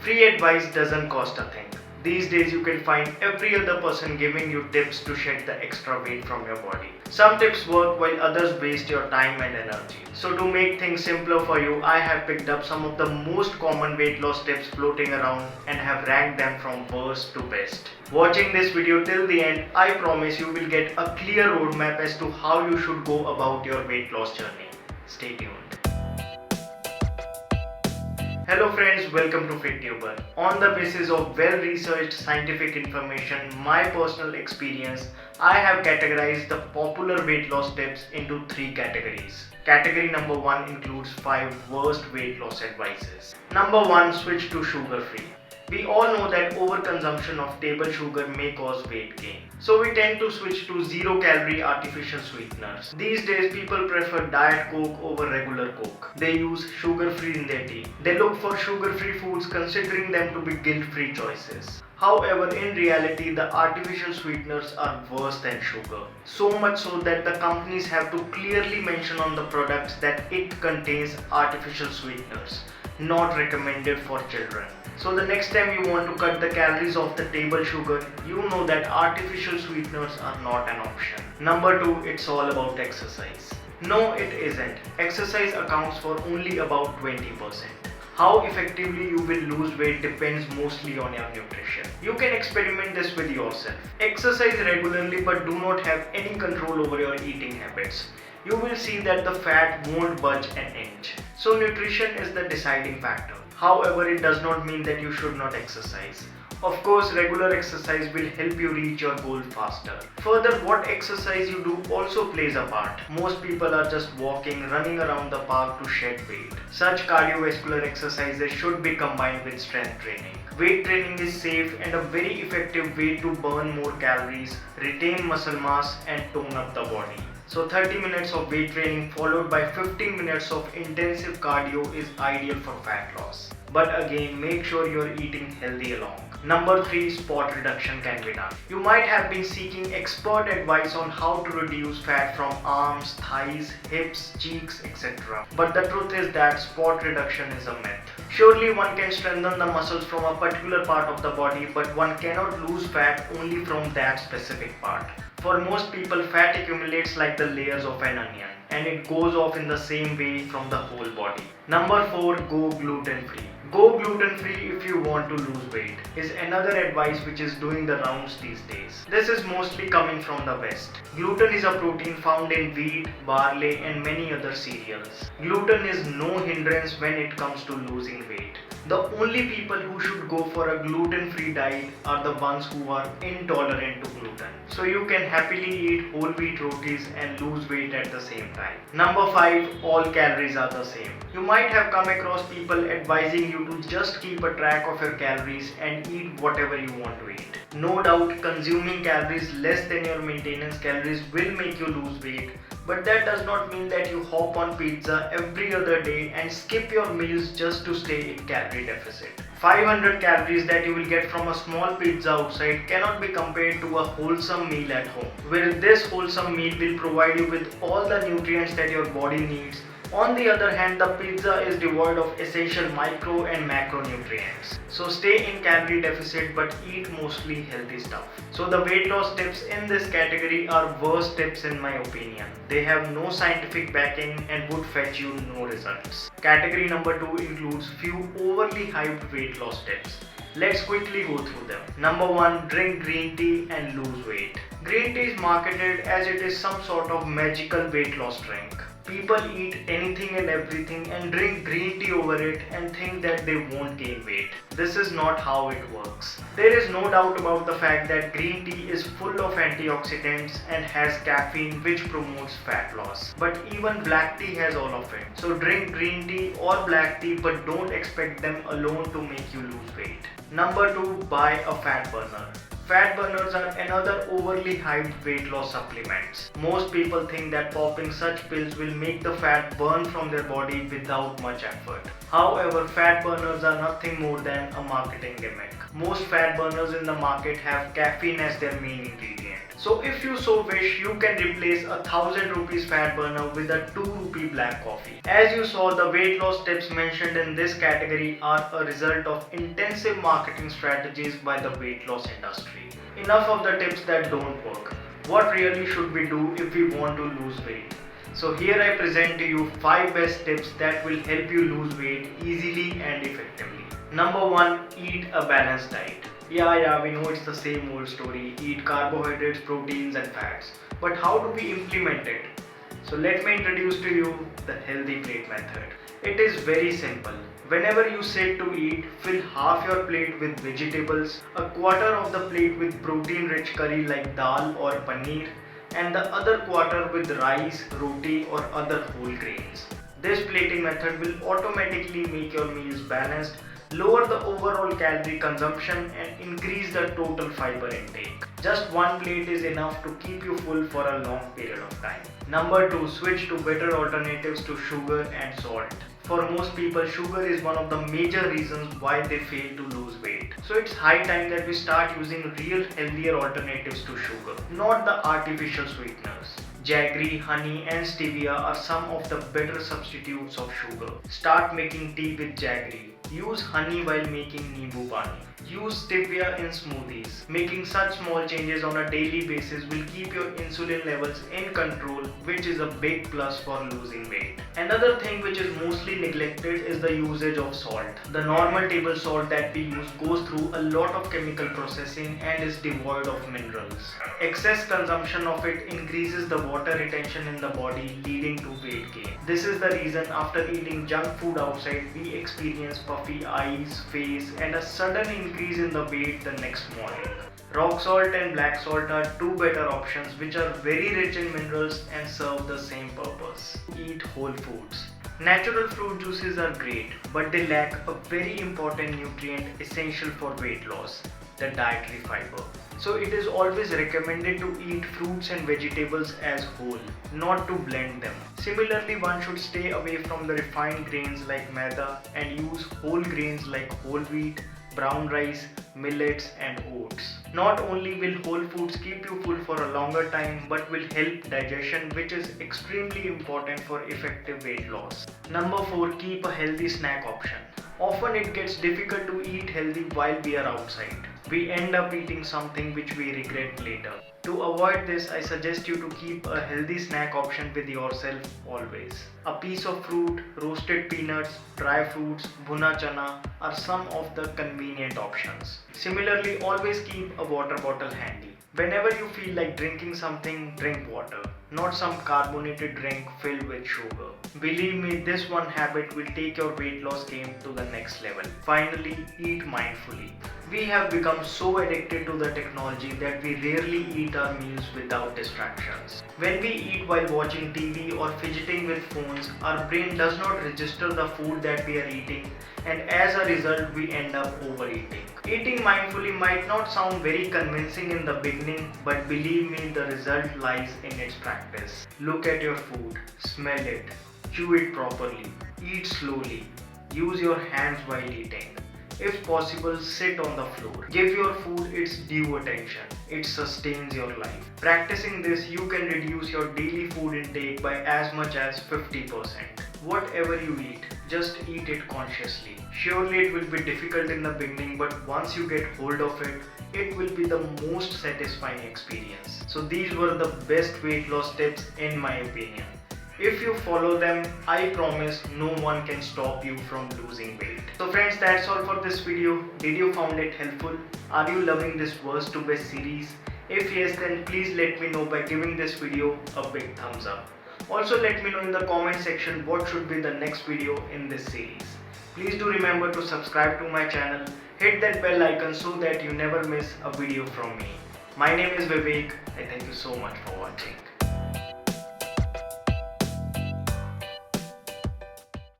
Free advice doesn't cost a thing. These days you can find every other person giving you tips to shed the extra weight from your body. Some tips work while others waste your time and energy. So to make things simpler for you, I have picked up some of the most common weight loss tips floating around and have ranked them from worst to best. Watching this video till the end, I promise you will get a clear roadmap as to how you should go about your weight loss journey. Stay tuned. Hello friends, welcome to FitTuber. On the basis of well-researched scientific information, my personal experience, I have categorized the popular weight loss tips into 3 categories. Category number 1 includes 5 worst weight loss advices. Number 1, switch to sugar-free. We all know that overconsumption of table sugar may cause weight gain. So we tend to switch to 0-calorie artificial sweeteners. These days people prefer Diet Coke over regular Coke. They use sugar-free in their tea. They look for sugar-free foods considering them to be guilt-free choices. However, in reality, the artificial sweeteners are worse than sugar. So much so that the companies have to clearly mention on the products that it contains artificial sweeteners, not recommended for children. So the next time you want to cut the calories of the table sugar, you know that artificial sweeteners are not an option. Number 2, it's all about exercise. No, it isn't. Exercise accounts for only about 20%. How effectively you will lose weight depends mostly on your nutrition. You can experiment this with yourself. Exercise regularly but do not have any control over your eating habits. You will see that the fat won't budge an inch. So nutrition is the deciding factor. However, it does not mean that you should not exercise. Of course, regular exercise will help you reach your goal faster. Further, what exercise you do also plays a part. Most people are just walking, running around the park to shed weight. Such cardiovascular exercises should be combined with strength training. Weight training is safe and a very effective way to burn more calories, retain muscle mass and tone up the body. So 30 minutes of weight training followed by 15 minutes of intensive cardio is ideal for fat loss. But again, make sure you're eating healthy along. Number 3, spot reduction can be done. You might have been seeking expert advice on how to reduce fat from arms, thighs, hips, cheeks, etc. But the truth is that spot reduction is a myth. Surely one can strengthen the muscles from a particular part of the body, but one cannot lose fat only from that specific part. For most people, fat accumulates like the layers of an onion, and it goes off in the same way from the whole body. Number 4, go gluten-free. Go gluten-free if you want to lose weight is another advice which is doing the rounds these days. This is mostly coming from the West. Gluten is a protein found in wheat, barley and many other cereals. Gluten is no hindrance when it comes to losing weight. The only people who should go for a gluten-free diet are the ones who are intolerant to gluten. So you can happily eat whole wheat rotis and lose weight at the same time. Number 5, all calories are the same. You might have come across people advising you to just keep a track of your calories and eat whatever you want to eat. No doubt, consuming calories less than your maintenance calories will make you lose weight. But that does not mean that you hop on pizza every other day and skip your meals just to stay in calorie deficit. 500 calories that you will get from a small pizza outside cannot be compared to a wholesome meal at home, where this wholesome meal will provide you with all the nutrients that your body needs. On the other hand, the pizza is devoid of essential micro and macronutrients. So stay in calorie deficit but eat mostly healthy stuff. So the weight loss tips in this category are worst tips in my opinion. They have no scientific backing and would fetch you no results. Category number 2 includes few overly hyped weight loss tips. Let's quickly go through them. Number 1, drink green tea and lose weight. Green tea is marketed as it is some sort of magical weight loss drink. People eat anything and everything and drink green tea over it and think that they won't gain weight. This is not how it works. There is no doubt about the fact that green tea is full of antioxidants and has caffeine which promotes fat loss. But even black tea has all of it. So drink green tea or black tea but don't expect them alone to make you lose weight. Number 2, buy a fat burner. Fat burners are another overly hyped weight loss supplements. Most people think that popping such pills will make the fat burn from their body without much effort. However, fat burners are nothing more than a marketing gimmick. Most fat burners in the market have caffeine as their main ingredient. So if you so wish, you can replace a 1000 rupees fat burner with a 2 rupee black coffee. As you saw, the weight loss tips mentioned in this category are a result of intensive marketing strategies by the weight loss industry. Enough of the tips that don't work. What really should we do if we want to lose weight? So here I present to you 5 best tips that will help you lose weight easily and effectively. Number 1. Eat a balanced diet. Yeah, we know it's the same old story. Eat carbohydrates, proteins and fats. But how do we implement it? So let me introduce to you the healthy plate method. It is very simple. Whenever you sit to eat, fill half your plate with vegetables, a quarter of the plate with protein-rich curry like dal or paneer, and the other quarter with rice, roti or other whole grains. This plating method will automatically make your meals balanced, lower the overall calorie consumption and increase the total fiber intake. Just one plate is enough to keep you full for a long period of time. Number 2. Switch to better alternatives to sugar and salt. For most people, sugar is one of the major reasons why they fail to lose weight. So it's high time that we start using real healthier alternatives to sugar, not the artificial sweeteners. Jaggery, honey and stevia are some of the better substitutes of sugar. Start making tea with jaggery. Use honey while making Nimbu Pani. Use stevia in smoothies. Making such small changes on a daily basis will keep your insulin levels in control, which is a big plus for losing weight. Another thing which is mostly neglected is the usage of salt. The normal table salt that we use goes through a lot of chemical processing and is devoid of minerals. Excess consumption of it increases the water retention in the body, leading to weight gain. This is the reason after eating junk food outside, we experience puffy eyes, face and a sudden increase in the weight the next morning. Rock salt and black salt are two better options which are very rich in minerals and serve the same purpose. Eat whole foods. Natural fruit juices are great, but they lack a very important nutrient essential for weight loss, the dietary fiber. So it is always recommended to eat fruits and vegetables as whole, not to blend them. Similarly, one should stay away from the refined grains like maida and use whole grains like whole wheat, brown rice, millets and oats. Not only will whole foods keep you full for a longer time, but will help digestion, which is extremely important for effective weight loss. Number 4. Keep a healthy snack option. Often it gets difficult to eat healthy while we are outside. We end up eating something which we regret later. To avoid this, I suggest you to keep a healthy snack option with yourself always. A piece of fruit, roasted peanuts, dry fruits, bhuna chana are some of the convenient options. Similarly, always keep a water bottle handy. Whenever you feel like drinking something, drink water, not some carbonated drink filled with sugar. Believe me, this one habit will take your weight loss game to the next level. Finally, eat mindfully. We have become so addicted to the technology that we rarely eat our meals without distractions. When we eat while watching TV or fidgeting with phones, our brain does not register the food that we are eating, and as a result we end up overeating. Eating mindfully might not sound very convincing in the beginning, but believe me, the result lies in its practice. Look at your food, smell it, chew it properly, eat slowly, use your hands while eating. If possible, sit on the floor. Give your food its due attention. It sustains your life. Practicing this, you can reduce your daily food intake by as much as 50%. Whatever you eat, just eat it consciously. Surely it will be difficult in the beginning, but once you get hold of it, it will be the most satisfying experience. So these were the best weight loss tips in my opinion. If you follow them, I promise no one can stop you from losing weight. So friends, that's all for this video. Did you found it helpful? Are you loving this worst to best series? If yes, then please let me know by giving this video a big thumbs up. Also let me know in the comment section what should be the next video in this series. Please do remember to subscribe to my channel, hit that bell icon so that you never miss a video from me. My name is Vivek. I thank you so much for watching.